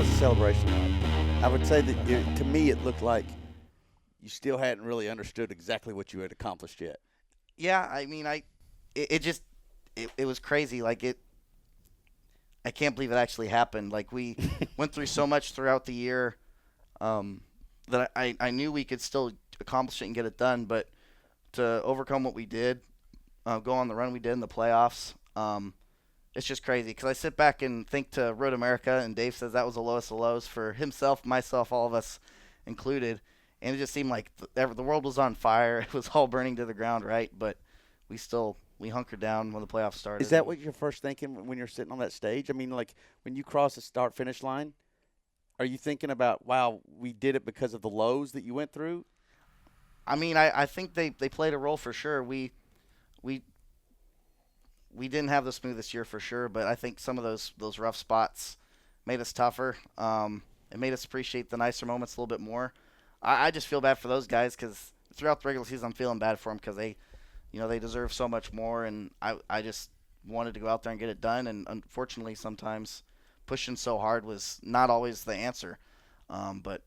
was the celebration like? I would say that to me it looked like you still hadn't really understood exactly what you had accomplished yet. Yeah, I mean, it was crazy. I can't believe it actually happened. Like, we went through so much throughout the year that I knew we could still accomplish it and get it done. But to overcome what we did, go on the run we did in the playoffs, it's just crazy. Because I sit back and think to Road America, and Dave says that was the lowest of lows for himself, myself, all of us included. And it just seemed like the world was on fire. It was all burning to the ground, right? But we hunkered down when the playoffs started. Is that what you're first thinking when you're sitting on that stage? I mean, like when you cross the start-finish line, are you thinking about, wow, we did it because of the lows that you went through? I mean, I think they played a role for sure. We didn't have the smoothest year for sure, but I think some of those rough spots made us tougher. It made us appreciate the nicer moments a little bit more. I just feel bad for those guys because throughout the regular season I'm feeling bad for them because they deserve so much more, and I just wanted to go out there and get it done, and unfortunately sometimes pushing so hard was not always the answer. But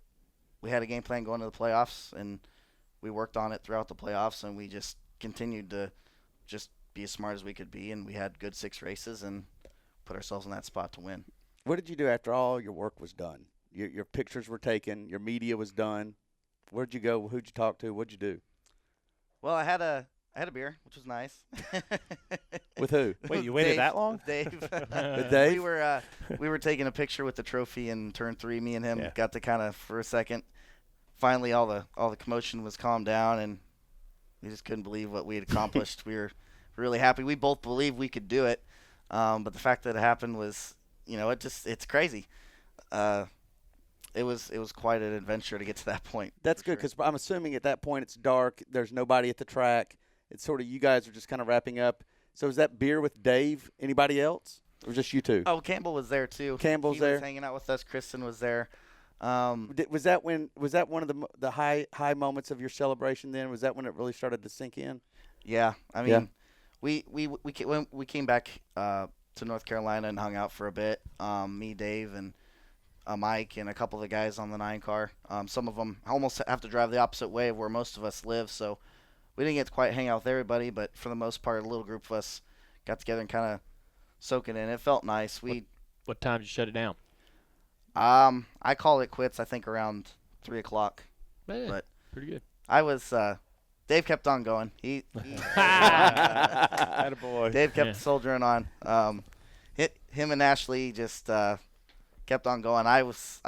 we had a game plan going to the playoffs, and we worked on it throughout the playoffs, and we just continued to just be as smart as we could be, and we had good 6 races and put ourselves in that spot to win. What did you do after all your work was done? Your pictures were taken, your media was done. Where'd you go? Who'd you talk to? What'd you do? Well, I had a beer, which was nice. With who? Wait, you waited that long? With Dave. With Dave? We were taking a picture with the trophy in turn 3. Me and him Yeah. got to kind of, for a second, finally all the commotion was calmed down, and we just couldn't believe what we had accomplished. We were really happy. We both believed we could do it, but the fact that it happened was, it's crazy. It was quite an adventure to get to that point. That's good because I'm assuming at that point it's dark. There's nobody at the track. It's sort of you guys are just kind of wrapping up. So is that beer with Dave? Anybody else? Or just you two? Oh, Campbell was there too. Campbell's he there. was hanging out with us. Kristen was there. Was that one of the high moments of your celebration? Then was that when it really started to sink in? Yeah, I mean, when we came back to North Carolina and hung out for a bit. Me, Dave, and Mike, and a couple of the guys on the 9 car. Some of them almost have to drive the opposite way of where most of us live, so we didn't get to quite hang out with everybody. But for the most part, a little group of us got together and kind of soak it in. It felt nice. What time did you shut it down? I called it quits. I think around 3:00. Man, but pretty good. I was. Dave kept on going. Attaboy. Dave kept soldiering on. Him and Ashley just kept on going. I was.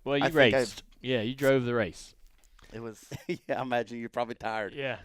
Well, you raced. Yeah, you drove the race. It was. Yeah, I imagine you're probably tired. Yeah.